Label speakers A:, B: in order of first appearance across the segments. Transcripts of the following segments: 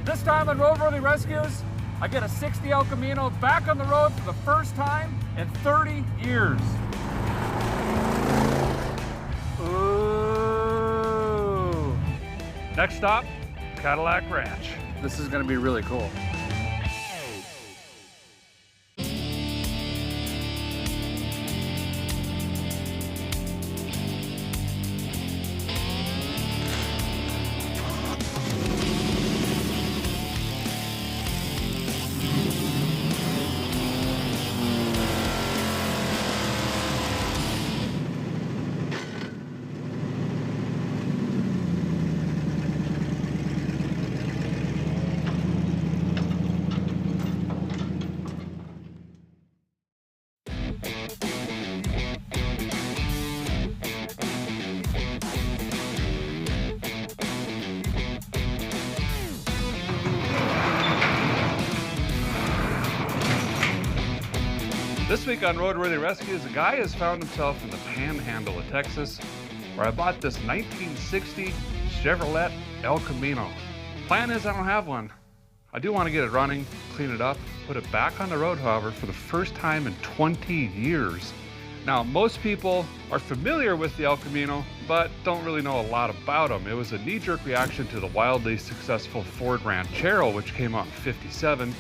A: This time on Roadworthy Rescues, I get a 60 El Camino back on the road for the first time in 30 years. Ooh. Next stop, Cadillac Ranch. This is gonna be really cool. This week on Roadworthy Rescues, a guy has found himself in the panhandle of Texas, where I bought this 1960 Chevrolet El Camino. Plan is I don't have one. I do want to get it running, clean it up, put it back on the road, however, for the first time in 20 years. Now, most people are familiar with the El Camino, but don't really know a lot about them. It was a knee-jerk reaction to the wildly successful Ford Ranchero, which came out in '57.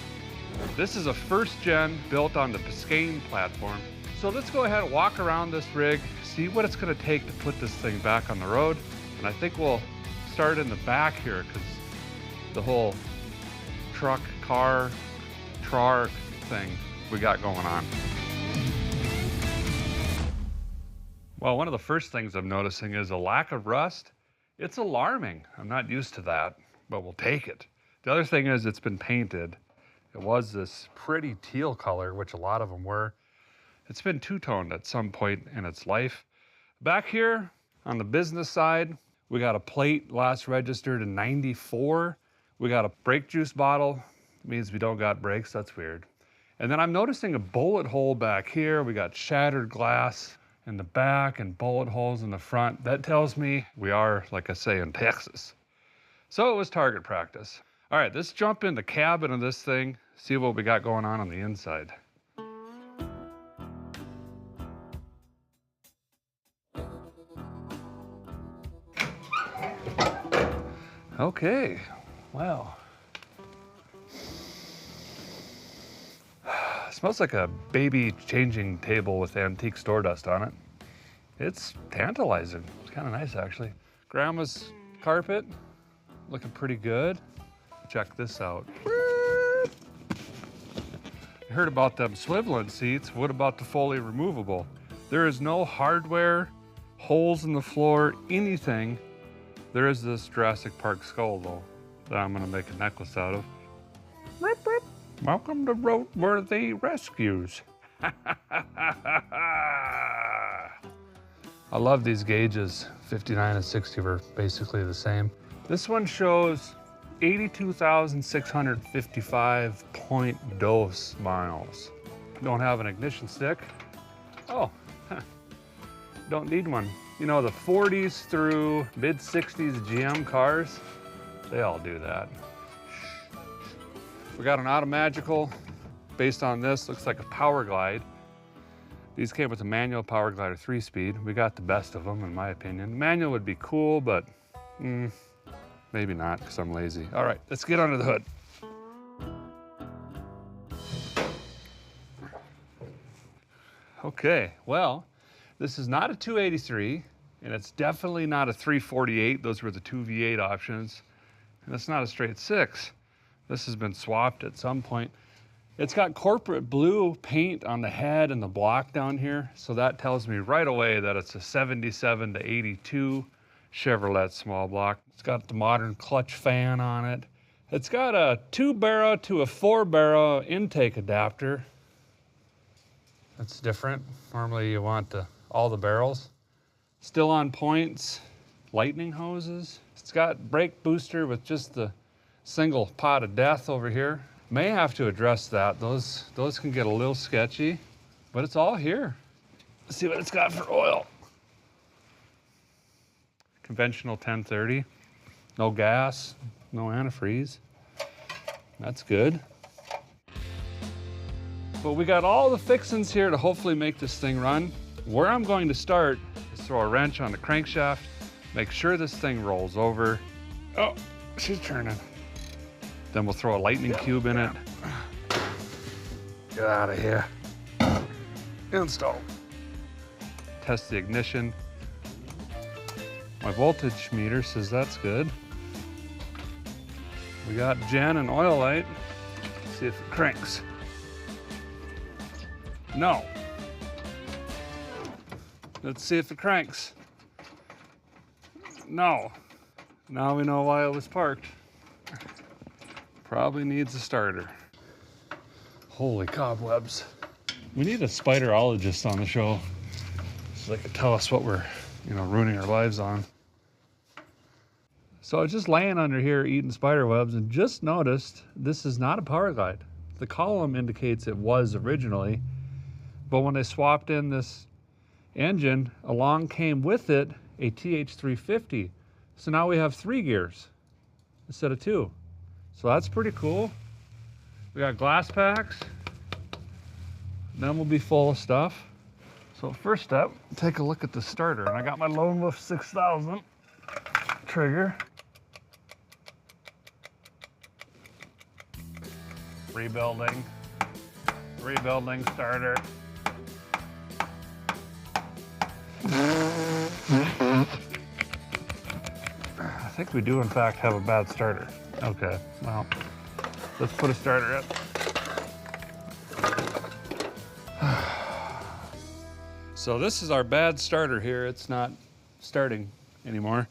A: This is a first gen built on the Biscayne platform. So let's go ahead and walk around this rig, see what it's gonna take to put this thing back on the road. And I think we'll start in the back here because the whole truck, car, trark thing we got going on. Well, one of the first things I'm noticing is a lack of rust. It's alarming. I'm not used to that, but we'll take it. The other thing is it's been painted. It was this pretty teal color, which a lot of them were. It's been two-toned at some point in its life. Back here on the business side, we got a plate last registered in '94. We got a brake juice bottle. It means we don't got brakes. That's weird. And then I'm noticing a bullet hole back here. We got shattered glass in the back and bullet holes in the front. That tells me we are, like I say, in Texas. So it was target practice. All right, let's jump in the cabin of this thing, see what we got going on the inside. Okay, wow. Smells like a baby changing table with antique store dust on it. It's tantalizing. It's kind of nice, actually. Grandma's carpet, looking pretty good. Check this out. You heard about them swiveling seats. What about the fully removable? There is no hardware, holes in the floor, anything. There is this Jurassic Park skull, though, that I'm gonna make a necklace out of. Rip, rip. Welcome to Roadworthy Rescues. I love these gauges. 59 and 60 are basically the same. This one shows 82,655.2 miles. Don't have an ignition stick. Oh, don't need one. You know, the 40s through mid-60s GM cars, they all do that. We got an Automagical based on this, looks like a Power Glide. These came with a manual Power Glider 3-speed. We got the best of them, in my opinion. Manual would be cool, but maybe not, because I'm lazy. All right, let's get under the hood. Okay, well, this is not a 283, and it's definitely not a 348. Those were the two V8 options. And it's not a straight 6. This has been swapped at some point. It's got corporate blue paint on the head and the block down here, so that tells me right away that it's a 77 to 82 Chevrolet small block. It's got the modern clutch fan on it. It's got a 2-barrel to a 4-barrel intake adapter. That's different. Normally you want all the barrels. Still on points, lightning hoses. It's got brake booster with just the single pot of death over here. May have to address that. Those can get a little sketchy, but it's all here. Let's see what it's got for oil. Conventional 1030, no gas, no antifreeze. That's good. But we got all the fixings here to hopefully make this thing run. Where I'm going to start is throw a wrench on the crankshaft, make sure this thing rolls over. Oh, she's turning. Then we'll throw a lightning cube in it. Get out of here. Install. Test the ignition. My voltage meter says that's good. We got gen and oil light. See if it cranks. No. Let's see if it cranks. No. Now we know why it was parked. Probably needs a starter. Holy cobwebs. We need a spiderologist on the show so they can tell us what we're, ruining our lives on. So I was just laying under here eating spider webs and just noticed this is not a power glide. The column indicates it was originally, but when they swapped in this engine, along came with it a TH350. So now we have 3 gears instead of 2. So that's pretty cool. We got glass packs. Then we'll be full of stuff. So first step, take a look at the starter. And I got my Lone Wolf 6000 trigger. Rebuilding starter. I think we do in fact have a bad starter. Okay, well, let's put a starter in. So this is our bad starter here. It's not starting anymore.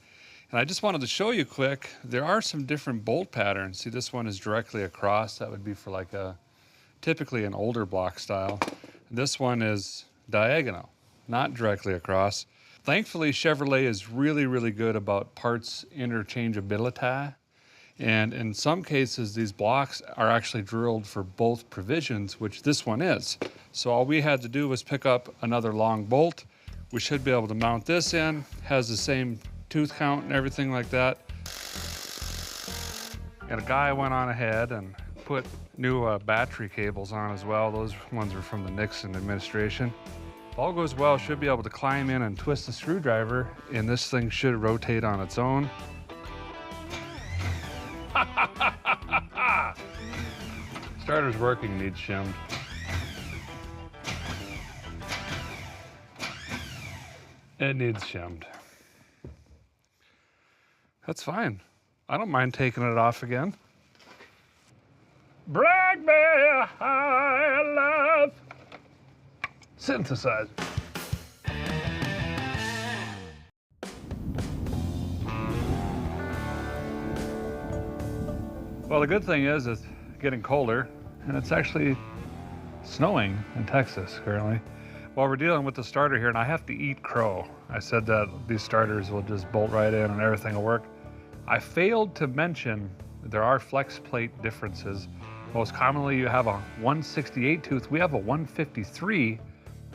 A: And I just wanted to show you quick, there are some different bolt patterns. See, this one is directly across. That would be for like typically an older block style. This one is diagonal, not directly across. Thankfully, Chevrolet is really, really good about parts interchangeability. And in some cases, these blocks are actually drilled for both provisions, which this one is. So all we had to do was pick up another long bolt. We should be able to mount this in, has the same tooth count and everything like that. And a guy went on ahead and put new battery cables on as well. Those ones are from the Nixon administration. If all goes well, should be able to climb in and twist the screwdriver, and this thing should rotate on its own. Starter's working, needs shimmed. It needs shimmed. That's fine. I don't mind taking it off again. Brag me high love. Synthesizer. Well, the good thing is it's getting colder, and it's actually snowing in Texas currently. While we're dealing with the starter here, and I have to eat crow. I said that these starters will just bolt right in and everything will work. I failed to mention that there are flex plate differences. Most commonly you have a 168 tooth. We have a 153,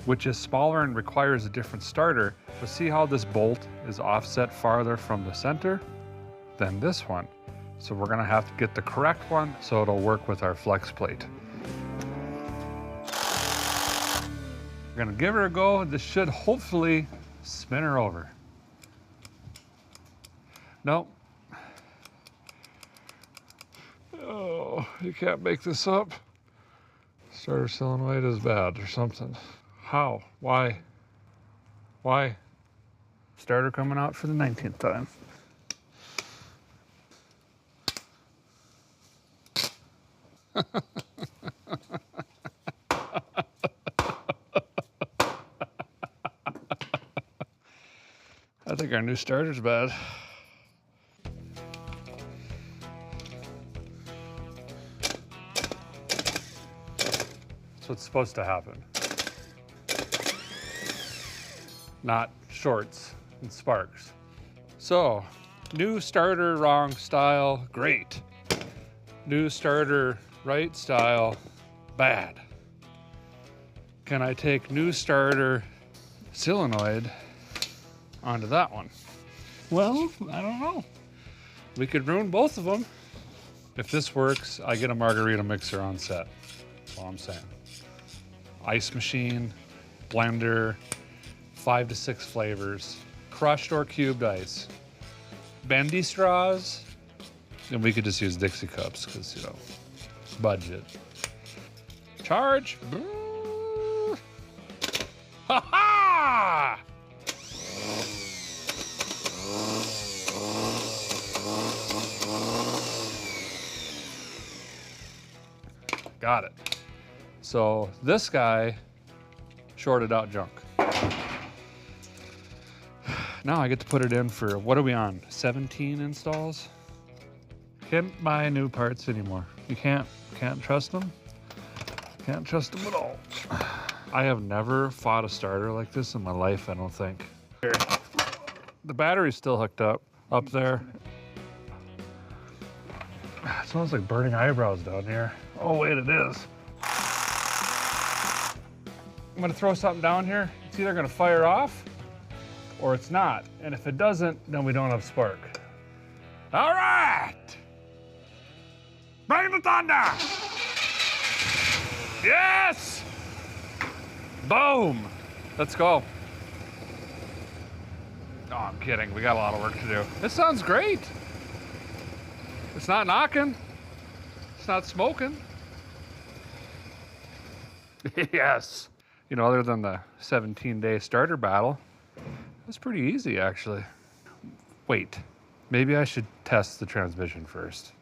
A: which is smaller and requires a different starter. But see how this bolt is offset farther from the center than this one. So we're gonna have to get the correct one so it'll work with our flex plate. We're gonna give her a go. This should hopefully spin her over. Nope. Oh, you can't make this up. Starter solenoid is bad or something. How? Why? Why? Starter coming out for the 19th time. I think our new starter's bad. That's what's supposed to happen. Not shorts and sparks. So, new starter, wrong style, great. New starter, right style, bad. Can I take new starter solenoid onto that one? Well, I don't know. We could ruin both of them. If this works, I get a margarita mixer on set. That's all I'm saying. Ice machine, blender, 5 to 6 flavors, crushed or cubed ice, bendy straws, and we could just use Dixie cups because, you know, budget. Charge. Ha ha! Got it. So this guy shorted out junk. Now I get to put it in for, what are we on, 17 installs? Can't buy new parts anymore. You can't trust them. Can't trust them at all. I have never fought a starter like this in my life, I don't think. Here. The battery's still hooked up there. It smells like burning eyebrows down here. Oh wait, it is. I'm gonna throw something down here. It's either gonna fire off or it's not. And if it doesn't, then we don't have spark. All right. Bring the thunder. Yes. Boom. Let's go. Oh, I'm kidding. We got a lot of work to do. This sounds great. It's not knocking. It's not smoking. Yes. You know, other than the 17-day starter battle, it was pretty easy, actually. Wait, maybe I should test the transmission first.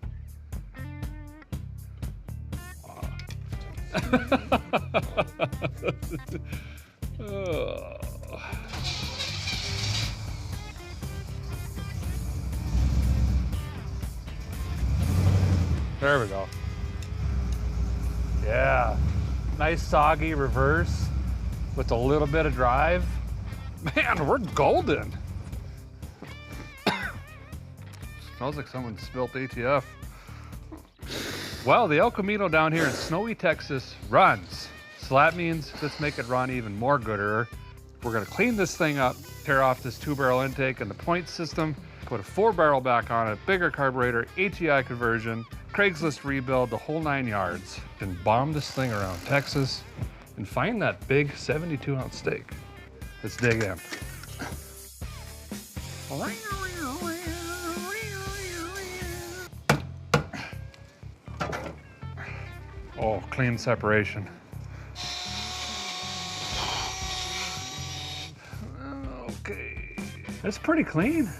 A: Oh. There we go. Yeah, nice soggy reverse with a little bit of drive. Man, we're golden. Smells like someone spilt ATF. Well, the El Camino down here in snowy Texas runs. So that means let's make it run even more gooder. We're gonna clean this thing up, tear off this 2-barrel intake and the point system, put a 4-barrel back on it, bigger carburetor, HEI conversion, Craigslist rebuild, the whole 9 yards, and bomb this thing around Texas and find that big 72-ounce steak. Let's dig in. Oh, clean separation. Okay, it's pretty clean.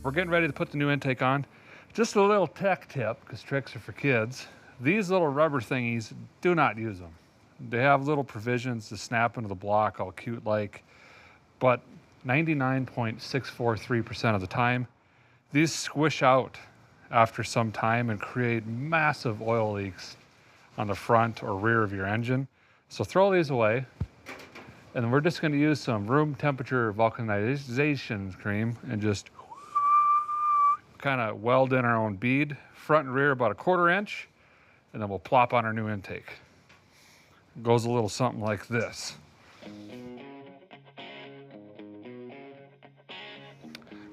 A: We're getting ready to put the new intake on. Just a little tech tip, because tricks are for kids. These little rubber thingies, do not use them. They have little provisions to snap into the block all cute like, but 99.643% of the time, these squish out after some time and create massive oil leaks on the front or rear of your engine. So throw these away. And then we're just gonna use some room temperature vulcanization cream and just kind of weld in our own bead, front and rear about 1/4 inch, and then we'll plop on our new intake. It goes a little something like this.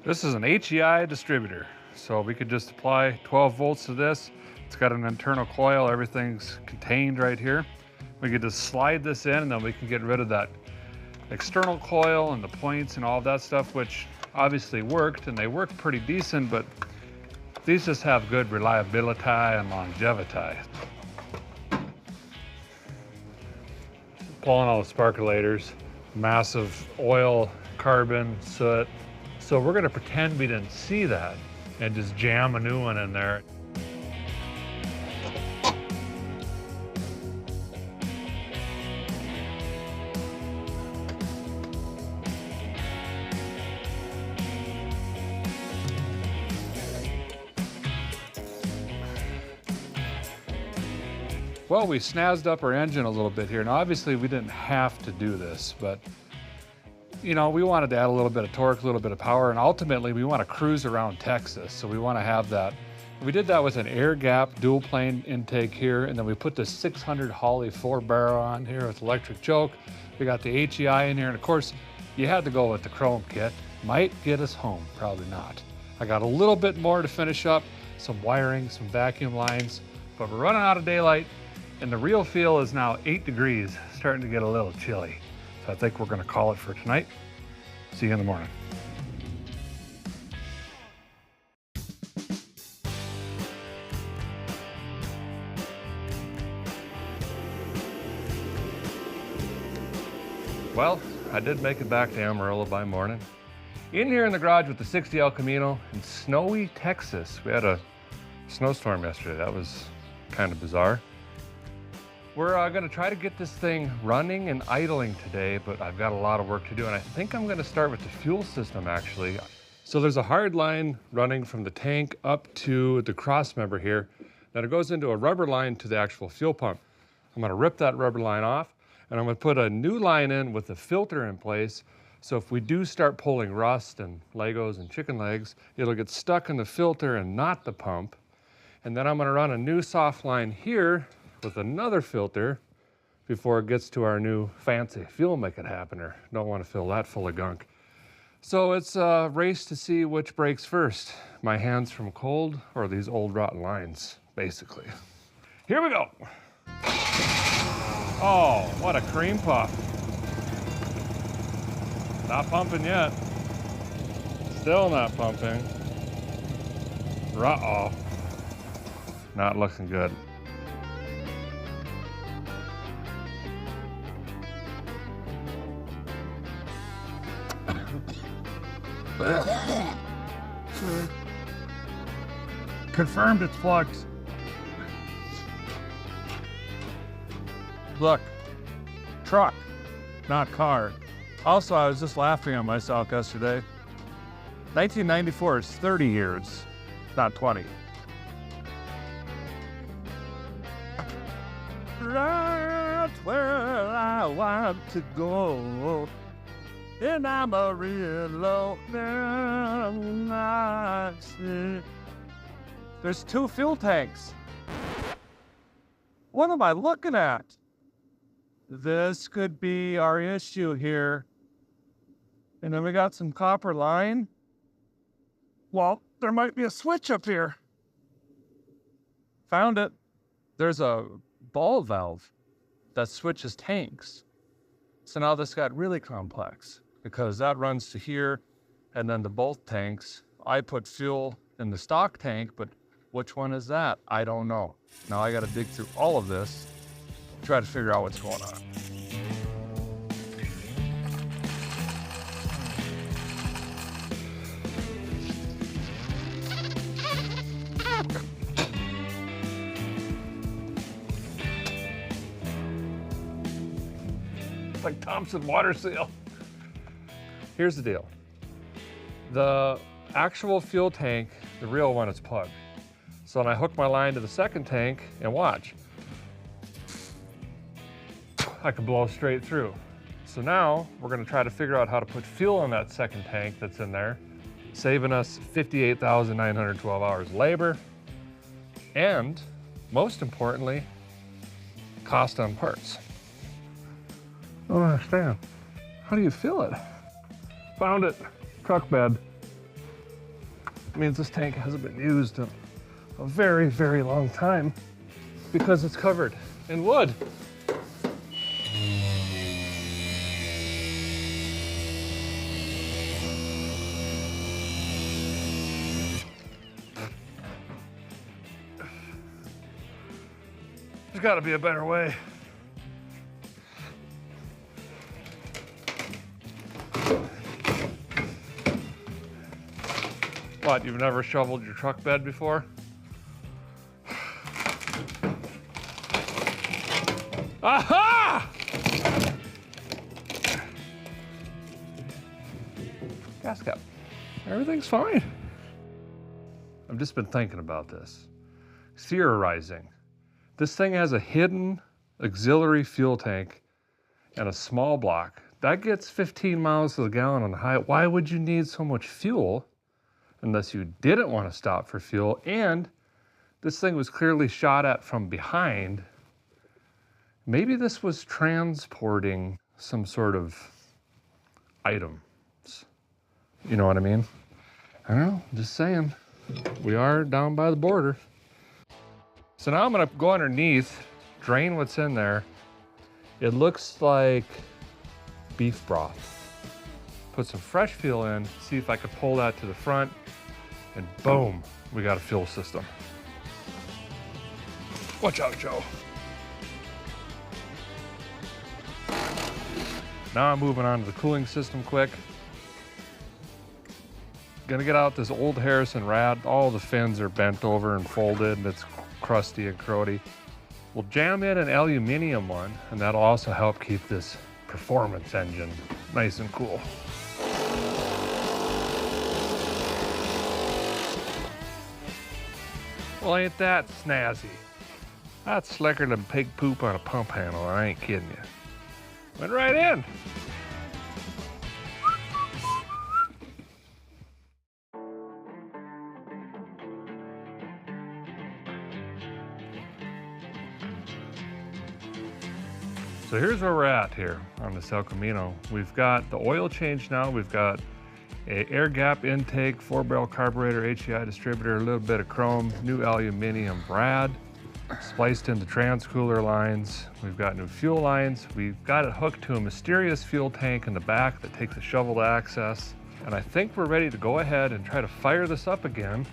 A: This is an HEI distributor, so we could just apply 12 volts to this. It's got an internal coil, everything's contained right here. We could just slide this in and then we can get rid of that external coil and the points and all that stuff, which obviously worked, and they worked pretty decent, but these just have good reliability and longevity. Pulling all the sparkulators, massive oil, carbon, soot. So we're gonna pretend we didn't see that and just jam a new one in there. Well, we snazzed up our engine a little bit here, and obviously we didn't have to do this, but you know, we wanted to add a little bit of torque, a little bit of power, and ultimately we want to cruise around Texas, so we want to have that. We did that with an air gap dual plane intake here, and then we put the 600 Holley 4-barrel on here with electric choke. We got the HEI in here, and of course, you had to go with the chrome kit. Might get us home, probably not. I got a little bit more to finish up, some wiring, some vacuum lines, but we're running out of daylight and the real feel is now 8 degrees, starting to get a little chilly. So I think we're gonna call it for tonight. See you in the morning. Well, I did make it back to Amarillo by morning. In here in the garage with the 60 El Camino in snowy Texas. We had a snowstorm yesterday. That was kind of bizarre. We're gonna try to get this thing running and idling today, but I've got a lot of work to do, and I think I'm gonna start with the fuel system actually. So there's a hard line running from the tank up to the cross member here. Then it goes into a rubber line to the actual fuel pump. I'm gonna rip that rubber line off, and I'm gonna put a new line in with a filter in place. So if we do start pulling rust and Legos and chicken legs, it'll get stuck in the filter and not the pump. And then I'm gonna run a new soft line here with another filter before it gets to our new fancy fuel make it happener. Don't wanna fill that full of gunk. So it's a race to see which breaks first. My hands from cold or these old rotten lines, basically. Here we go. Oh, what a cream puff. Not pumping yet. Still not pumping. Uh-oh. Not looking good. Confirmed it's plugged. Look, truck, not car. Also, I was just laughing at myself yesterday. 1994 is 30 years, not 20. That's where I want to go. In Amarillo, there's 2 fuel tanks. What am I looking at? This could be our issue here. And then we got some copper line. Well, there might be a switch up here. Found it. There's a ball valve that switches tanks. So now this got really complex because that runs to here and then to both tanks. I put fuel in the stock tank, but which one is that? I don't know. Now I got to dig through all of this, try to figure out what's going on. Like Thompson water seal. Here's the deal. The actual fuel tank, the real one, is plugged. So then I hook my line to the second tank and watch. I can blow straight through. So now we're gonna try to figure out how to put fuel in that second tank that's in there, saving us 58,912 hours labor, and most importantly, cost on parts. I don't understand. How do you fill it? Found it. Truck bed. It means this tank hasn't been used in a very, very long time because it's covered in wood. There's got to be a better way. What, you've never shoveled your truck bed before? Aha! Gas cap. Everything's fine. I've just been thinking about this. Theorizing. This thing has a hidden auxiliary fuel tank and a small block. That gets 15 miles to the gallon on the high. Why would you need so much fuel unless you didn't want to stop for fuel? And this thing was clearly shot at from behind. Maybe this was transporting some sort of items. You know what I mean? I don't know, just saying. We are down by the border. So now I'm gonna go underneath, drain what's in there. It looks like beef broth. Put some fresh fuel in, see if I could pull that to the front, and boom, we got a fuel system. Watch out, Joe. Now I'm moving on to the cooling system quick. Gonna get out this old Harrison rad. All the fins are bent over and folded and it's crusty and corrody. We'll jam in an aluminum one and that'll also help keep this performance engine nice and cool. Well, ain't that snazzy? That's slicker than pig poop on a pump handle, I ain't kidding you. Went right in. So here's where we're at here on this El Camino. We've got the oil change now. We've got a air gap intake, 4-barrel carburetor, HEI distributor, a little bit of chrome, new aluminum rad, spliced into transcooler lines. We've got new fuel lines. We've got it hooked to a mysterious fuel tank in the back that takes a shovel to access. And I think we're ready to go ahead and try to fire this up again,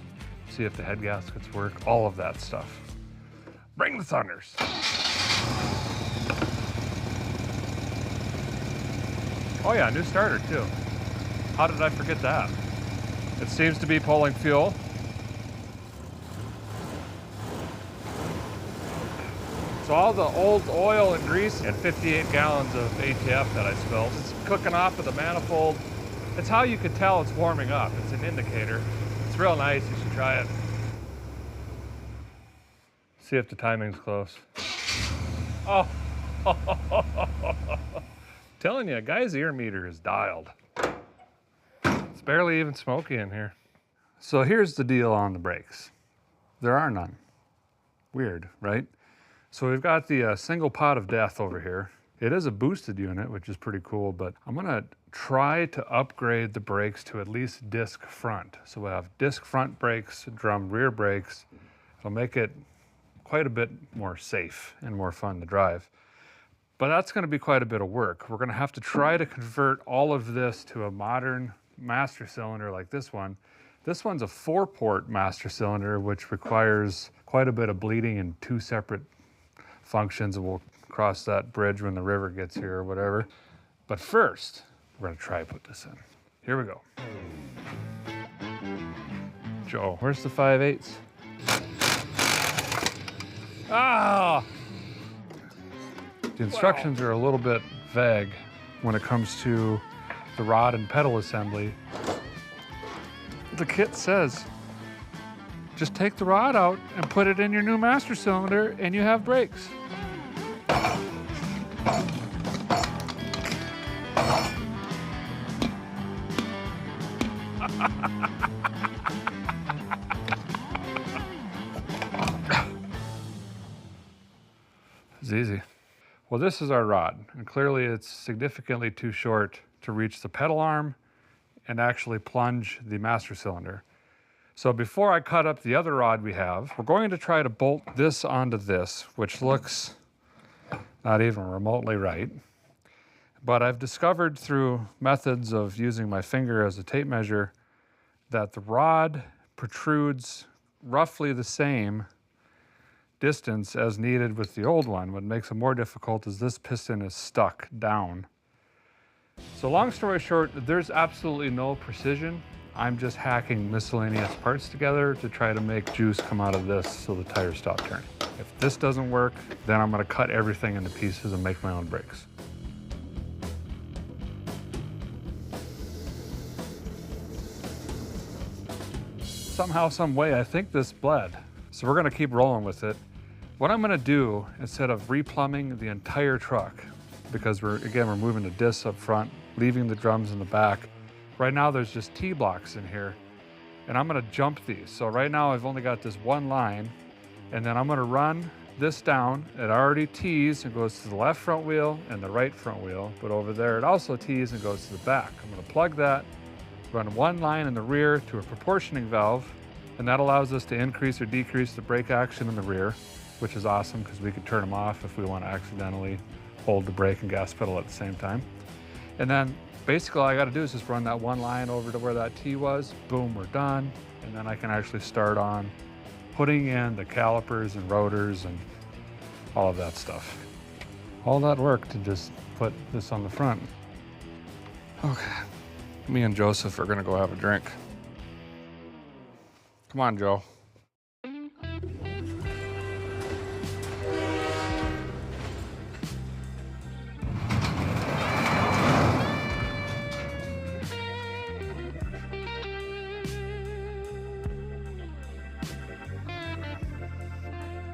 A: see if the head gaskets work, all of that stuff. Bring the thunders. Oh yeah, new starter too. How did I forget that? It seems to be pulling fuel. So all the old oil and grease and 58 gallons of ATF that I spilled, it's cooking off of the manifold. It's how you could tell it's warming up. It's an indicator. It's real nice, you should try it. See if the timing's close. Oh. Telling you, a guy's ear meter is dialed. It's barely even smoky in here. So here's the deal on the brakes. There are none. Weird, right? So we've got the single pot of death over here. It is a boosted unit, which is pretty cool, but I'm gonna try to upgrade the brakes to at least disc front. So we'll have disc front brakes, drum rear brakes. It'll make it quite a bit more safe and more fun to drive. But that's going to be quite a bit of work. We're going to have to try to convert all of this to a modern master cylinder like this one. This one's a 4-port master cylinder, which requires quite a bit of bleeding in 2 separate functions. And we'll cross that bridge when the river gets here or whatever. But first, we're going to try to put this in. Here we go. Joe, where's the 5/8? Ah! The instructions are a little bit vague when it comes to the rod and pedal assembly. The kit says, just take the rod out and put it in your new master cylinder and you have brakes. It's easy. Well, this is our rod, and clearly it's significantly too short to reach the pedal arm and actually plunge the master cylinder. So before I cut up the other rod we have, we're going to try to bolt this onto this, which looks not even remotely right. But I've discovered through methods of using my finger as a tape measure that the rod protrudes roughly the same distance as needed with the old one. What makes it more difficult is this piston is stuck down. So long story short, there's absolutely no precision. I'm just hacking miscellaneous parts together to try to make juice come out of this so the tires stop turning. If this doesn't work, then I'm gonna cut everything into pieces and make my own brakes. Somehow, some way, I think this bled. So we're gonna keep rolling with it. What I'm gonna do, instead of replumbing the entire truck, because we're moving the discs up front, leaving the drums in the back. Right now there's just T-blocks in here, and I'm gonna jump these. So right now I've only got this one line, and then I'm gonna run this down. It already tees and goes to the left front wheel and the right front wheel, but over there it also tees and goes to the back. I'm gonna plug that, run one line in the rear to a proportioning valve, and that allows us to increase or decrease the brake action in the rear, which is awesome because we can turn them off if we want to accidentally hold the brake and gas pedal at the same time. And then basically all I got to do is just run that one line over to where that T was, boom, we're done. And then I can actually start on putting in the calipers and rotors and all of that stuff. All that work to just put this on the front. Okay, me and Joseph are gonna go have a drink. Come on, Joe.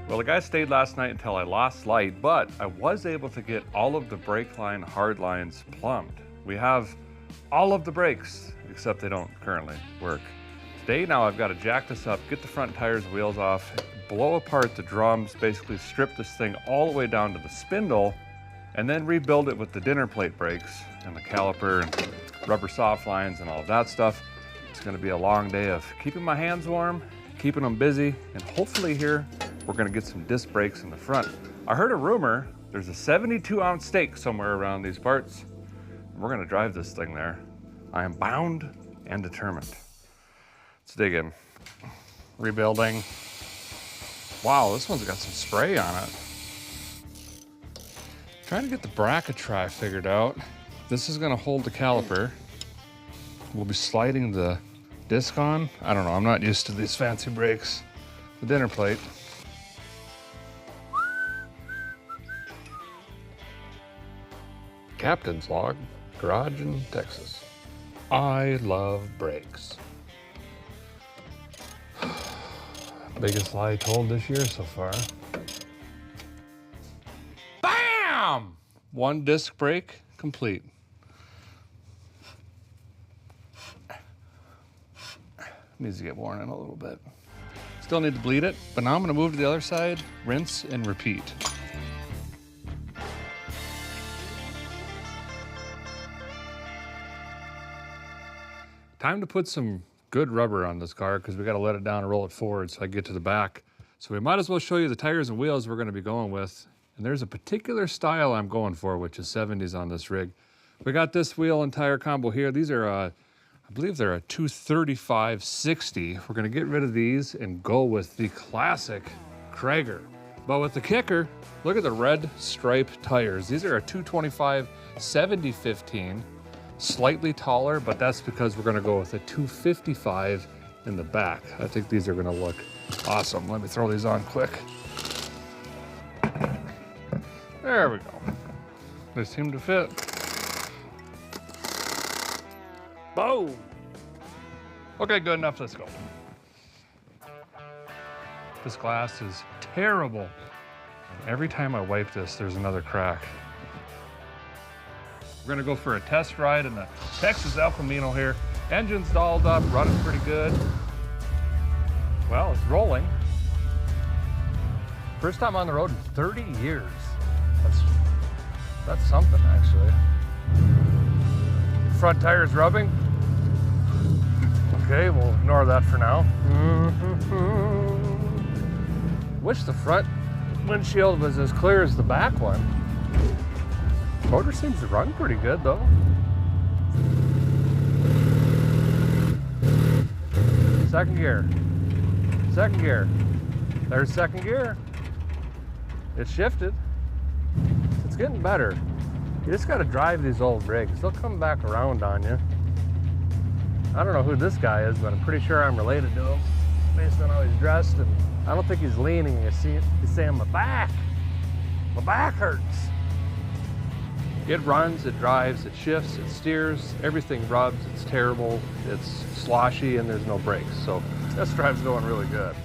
A: Well, the guy stayed last night until I lost light, but I was able to get all of the brake line hard lines plumbed. We have all of the brakes, except they don't currently work. Today, now I've got to jack this up, get the front tires and wheels off, blow apart the drums, basically strip this thing all the way down to the spindle, and then rebuild it with the dinner plate brakes and the caliper and rubber soft lines and all of that stuff. It's going to be a long day of keeping my hands warm, keeping them busy, and hopefully here we're gonna get some disc brakes in the front. I heard a rumor there's a 72-ounce stake somewhere around these parts. We're gonna drive this thing there. I am bound and determined. Let's dig in. Rebuilding. Wow, this one's got some spray on it. Trying to get the bracket figured out. This is gonna hold the caliper. We'll be sliding the disc on. I don't know, I'm not used to these fancy brakes. The dinner plate. Captain's log, garage in Texas. I love brakes. Biggest lie told this year so far. Bam! One disc brake complete. Needs to get worn in a little bit. Still need to bleed it, but now I'm gonna move to the other side, rinse and repeat. Time to put some good rubber on this car because we got to let it down and roll it forward so I get to the back. So we might as well show you the tires and wheels we're going to be going with. And there's a particular style I'm going for, which is 70s on this rig. We got this wheel and tire combo here. These are, I believe they're a 235/60. We're going to get rid of these and go with the classic Krager. But with the kicker, look at the red stripe tires. These are a 225/70/15. Slightly taller, but that's because we're gonna go with a 255 in the back. I think these are gonna look awesome. Let me throw these on quick. There we go. They seem to fit. Boom! Okay, good enough, let's go. This glass is terrible. Every time I wipe this, there's another crack. We're gonna go for a test ride in the Texas El Camino here. Engine's dolled up, running pretty good. Well, it's rolling. First time on the road in 30 years. That's something, actually. Front tire's rubbing. Okay, we'll ignore that for now. Wish the front windshield was as clear as the back one. Motor seems to run pretty good though. Second gear. Second gear. There's second gear. It shifted. It's getting better. You just gotta drive these old rigs. They'll come back around on you. I don't know who this guy is, but I'm pretty sure I'm related to him based on how he's dressed, and I don't think he's leaning. You see, he's saying my back hurts. It runs, it drives, it shifts, it steers, everything rubs, it's terrible, it's sloshy, and there's no brakes. So this drive's going really good.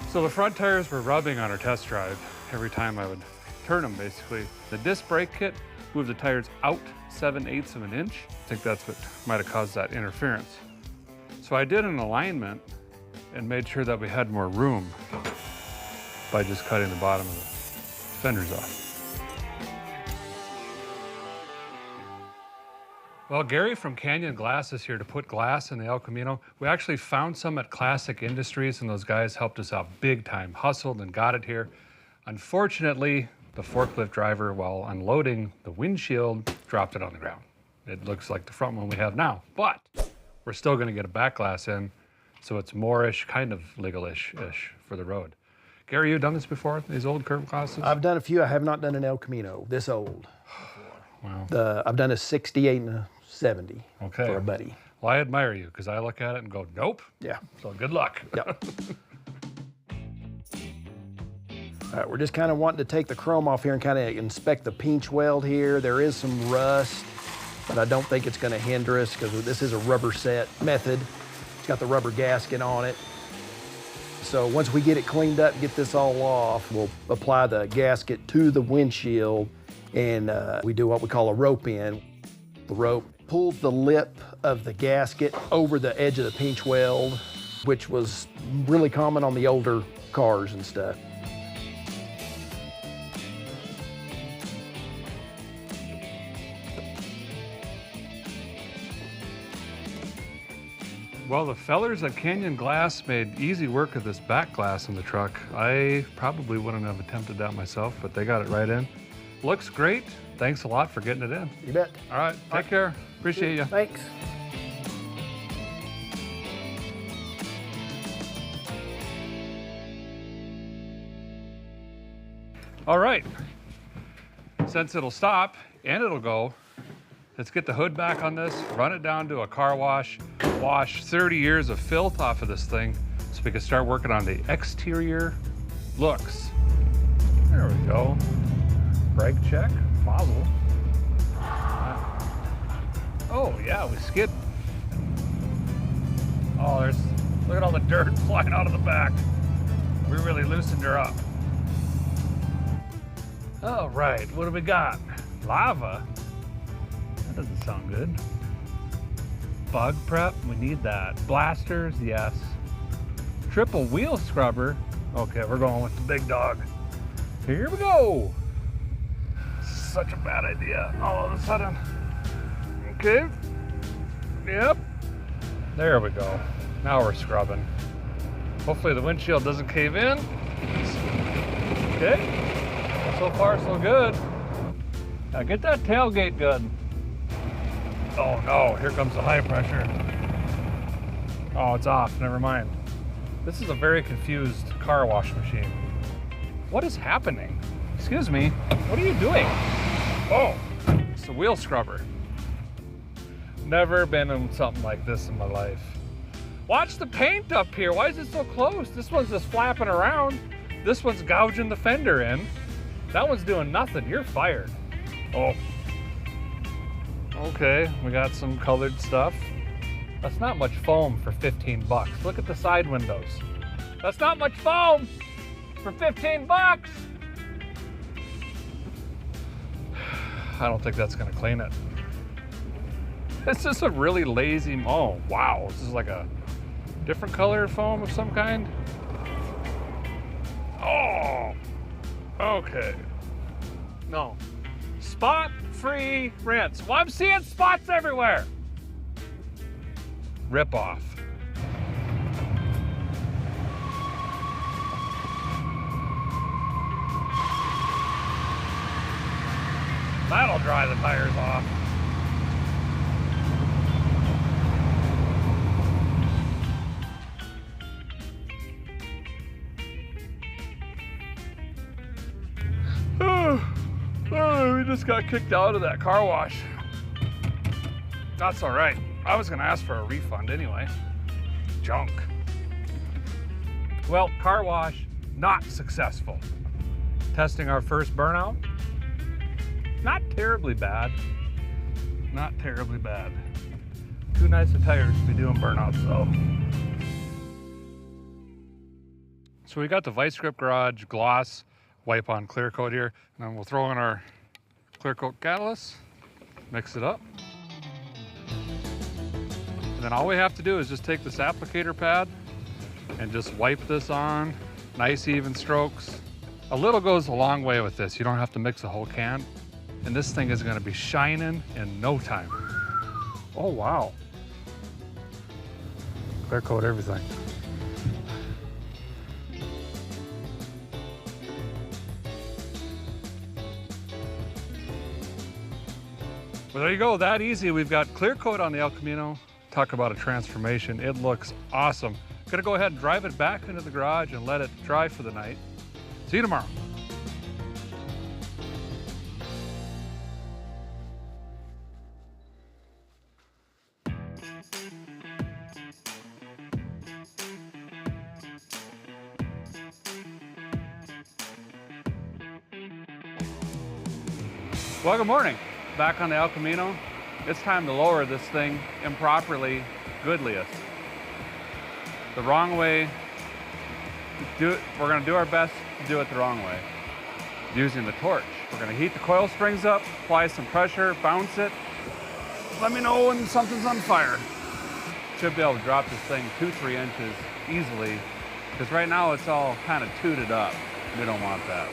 A: So the front tires were rubbing on our test drive every time I would turn them, basically. The disc brake kit moved the tires out 7/8 of an inch. I think that's what might have caused that interference. So I did an alignment and made sure that we had more room by just cutting the bottom of the fenders off. Well, Gary from Canyon Glass is here to put glass in the El Camino. We actually found some at Classic Industries, and those guys helped us out big time, hustled and got it here. Unfortunately, the forklift driver, while unloading the windshield, dropped it on the ground. It looks like the front one we have now, but we're still gonna get a back glass in, so it's more-ish, kind of legal-ish for the road. Gary, you done this before, these old curb glasses?
B: I've done a few. I have not done an El Camino this old.
A: Wow.
B: I've done a 68 and a 70
A: Okay.
B: for a buddy.
A: Well, I admire you, because I look at it and go, nope.
B: Yeah.
A: So good luck.
B: Yep. All right, we're just kind of wanting to take the chrome off here and kind of inspect the pinch weld here. There is some rust, but I don't think it's going to hinder us because this is a rubber set method. It's got the rubber gasket on it. So once we get it cleaned up, get this all off, we'll apply the gasket to the windshield, and we do what we call a rope in. The rope pulls the lip of the gasket over the edge of the pinch weld, which was really common on the older cars and stuff.
A: Well, the fellers at Canyon Glass made easy work of this back glass in the truck. I probably wouldn't have attempted that myself, but they got it right in. Looks great. Thanks a lot for getting it in.
B: You bet.
A: All right, take care. Appreciate you.
B: Thanks.
A: All right, since it'll stop and it'll go, let's get the hood back on this, run it down to a car wash, wash 30 years of filth off of this thing so we can start working on the exterior looks. There we go. Brake check, mazel. Oh yeah, we skid. Oh, look at all the dirt flying out of the back. We really loosened her up. All right, what do we got? Lava. That doesn't sound good. Bug prep, we need that. Blasters, yes. Triple wheel scrubber. Okay, we're going with the big dog. Here we go. Such a bad idea all of a sudden. Okay. Yep. There we go. Now we're scrubbing. Hopefully the windshield doesn't cave in. Okay. So far, so good. Now get that tailgate good. Oh no, here comes the high pressure. Oh, it's off, never mind. This is a very confused car wash machine. What is happening? Excuse me, what are you doing? Oh, it's a wheel scrubber. Never been in something like this in my life. Watch the paint up here, why is it so close? This one's just flapping around. This one's gouging the fender in. That one's doing nothing, you're fired. Oh. Okay, we got some colored stuff. That's not much foam for 15 bucks. Look at the side windows. That's not much foam for 15 bucks. I don't think that's gonna clean it. This is a really lazy, oh wow. This is like a different color foam of some kind. Oh, okay. No, spot-free rinse. Well, I'm seeing spots everywhere. Rip off. That'll dry the tires off. Oh, we just got kicked out of that car wash. That's all right. I was gonna ask for a refund anyway. Junk. Well, car wash, not successful. Testing our first burnout. Not terribly bad. Not terribly bad. Too nice of tires to be doing burnouts though. So we got the Vice Grip Garage gloss wipe on clear coat here, and then we'll throw in our clear coat catalyst, mix it up. And then all we have to do is just take this applicator pad and just wipe this on. Nice even strokes. A little goes a long way with this. You don't have to mix a whole can. And this thing is gonna be shining in no time. Oh, wow. Clear coat everything. Well, there you go, that easy. We've got clear coat on the El Camino. Talk about a transformation. It looks awesome. Gonna go ahead and drive it back into the garage and let it dry for the night. See you tomorrow. Well, good morning. Back on the El Camino. It's time to lower this thing improperly, goodliest. The wrong way, we're gonna do our best to do it the wrong way. Using the torch. We're gonna heat the coil springs up, apply some pressure, bounce it. Let me know when something's on fire. Should be able to drop this thing 2-3 inches easily, because right now it's all kind of tooted up. We don't want that.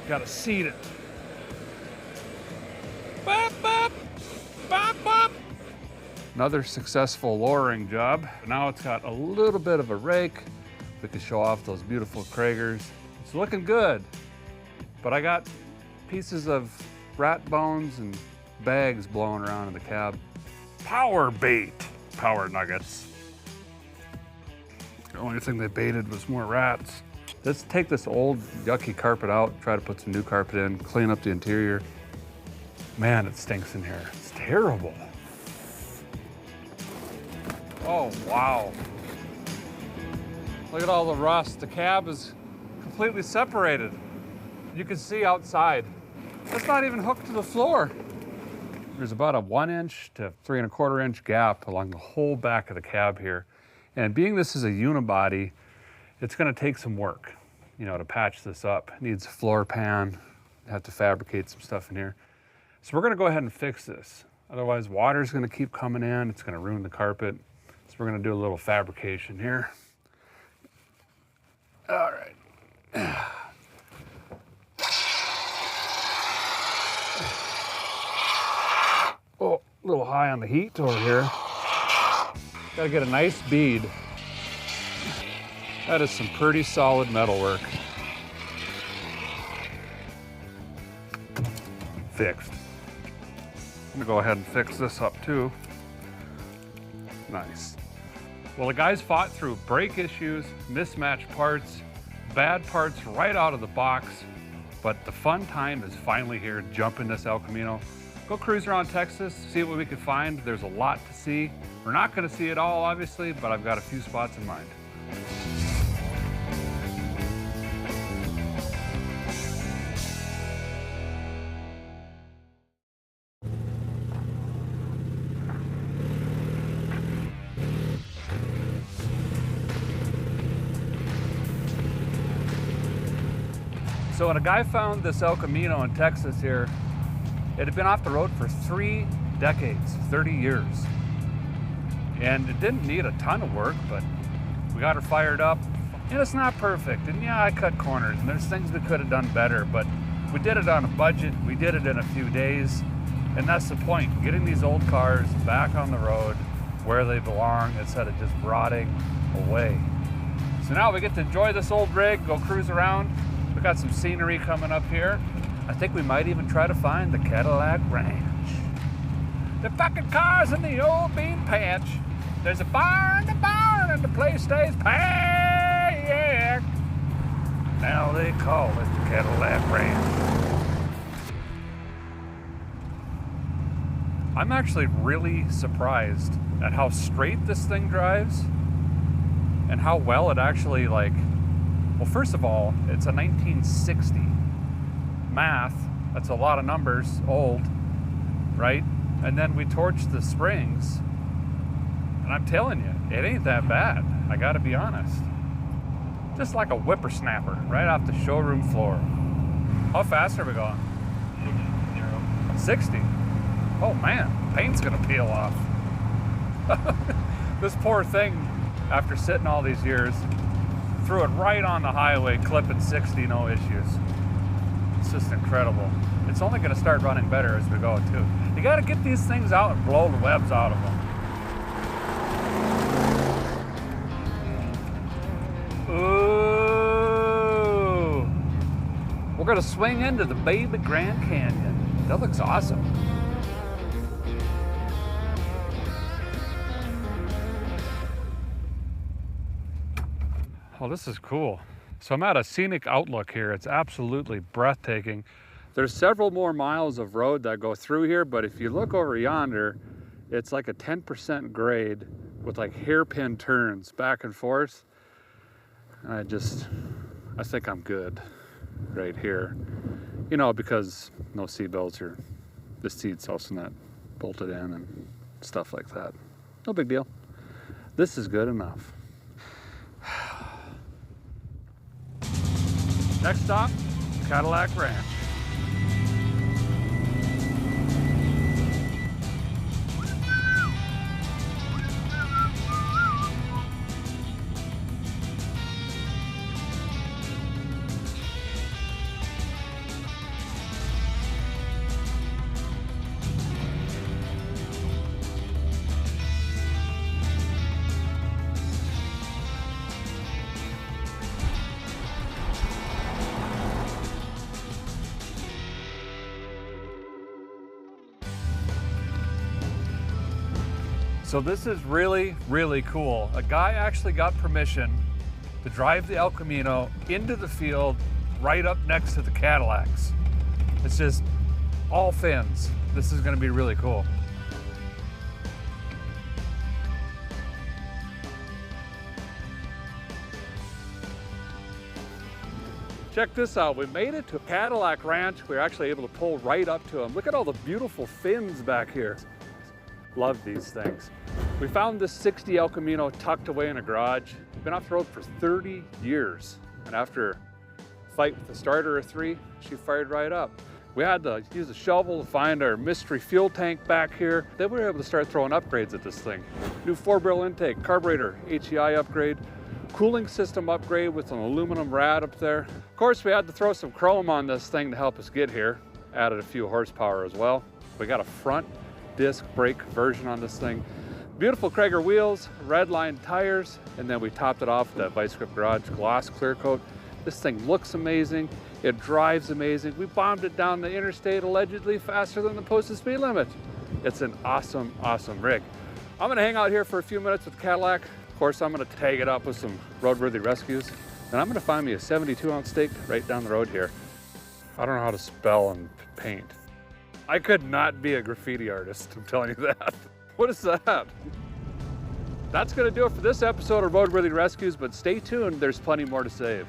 A: Gotta seat it. Bop, bop, bop, bop. Another successful lowering job. Now it's got a little bit of a rake. We can show off those beautiful Kragers. It's looking good, but I got pieces of rat bones and bags blowing around in the cab. Power bait, power nuggets. The only thing they baited was more rats. Let's take this old yucky carpet out, try to put some new carpet in, clean up the interior. Man, it stinks in here. It's terrible. Oh, wow. Look at all the rust. The cab is completely separated. You can see outside. It's not even hooked to the floor. There's about a 1 inch to 3 1/4 inch gap along the whole back of the cab here. And being this is a unibody, it's gonna take some work, you know, to patch this up. It needs a floor pan, have to fabricate some stuff in here. So we're gonna go ahead and fix this. Otherwise, water's gonna keep coming in. It's gonna ruin the carpet. So we're gonna do a little fabrication here. All right. Oh, a little high on the heat over here. Gotta get a nice bead. That is some pretty solid metalwork. Fixed. I'm gonna go ahead and fix this up too. Nice. Well, the guys fought through brake issues, mismatched parts, bad parts right out of the box, but the fun time is finally here, jumping this El Camino. Go cruise around Texas, see what we can find. There's a lot to see. We're not gonna see it all, obviously, but I've got a few spots in mind. So when a guy found this El Camino in Texas here, it had been off the road for 3 decades, 30 years. And it didn't need a ton of work, but we got her fired up. And it's not perfect, and yeah, I cut corners, and there's things we could have done better, but we did it on a budget, we did it in a few days, and that's the point, getting these old cars back on the road where they belong instead of just rotting away. So now we get to enjoy this old rig, go cruise around. We got some scenery coming up here. I think we might even try to find the Cadillac Ranch. The fucking cars in the old bean patch. There's a bar in the barn and the place stays packed. Now they call it the Cadillac Ranch. I'm actually really surprised at how straight this thing drives and how well it actually well, first of all, it's a 1960 math. That's a lot of numbers, old, right? And then we torched the springs, and I'm telling you, it ain't that bad. I gotta be honest. Just like a whippersnapper right off the showroom floor. How fast are we going? 60. Oh man, paint's gonna peel off. This poor thing, after sitting all these years, threw it right on the highway, clipping 60, no issues. It's just incredible. It's only gonna start running better as we go too. You gotta get these things out and blow the webs out of them. Ooh. We're gonna swing into the baby Grand Canyon. That looks awesome. Oh, this is cool. So I'm at a scenic outlook here. It's absolutely breathtaking. There's several more miles of road that go through here, but if you look over yonder, it's like a 10% grade with like hairpin turns back and forth. I think I'm good right here. You know, because no seat belts or the seat's also not bolted in and stuff like that. No big deal. This is good enough. Next stop, Cadillac Ranch. So this is really, really cool. A guy actually got permission to drive the El Camino into the field right up next to the Cadillacs. It's just all fins. This is gonna be really cool. Check this out, we made it to Cadillac Ranch. We were actually able to pull right up to them. Look at all the beautiful fins back here. Love these things. We found this 60 El Camino tucked away in a garage. Been off the road for 30 years. And after a fight with the starter of 3, she fired right up. We had to use a shovel to find our mystery fuel tank back here. Then we were able to start throwing upgrades at this thing. New 4-barrel intake, carburetor, HEI upgrade, cooling system upgrade with an aluminum rad up there. Of course, we had to throw some chrome on this thing to help us get here. Added a few horsepower as well. We got a front disc brake version on this thing. Beautiful Krager wheels, red line tires, and then we topped it off with that Vice Grip Garage gloss clear coat. This thing looks amazing. It drives amazing. We bombed it down the interstate allegedly faster than the posted speed limit. It's an awesome, awesome rig. I'm gonna hang out here for a few minutes with the Cadillac. Of course, I'm gonna tag it up with some roadworthy rescues, and I'm gonna find me a 72-ounce steak right down the road here. I don't know how to spell and paint. I could not be a graffiti artist, I'm telling you that. What is that? That's gonna do it for this episode of Roadworthy Rescues, but stay tuned, there's plenty more to save.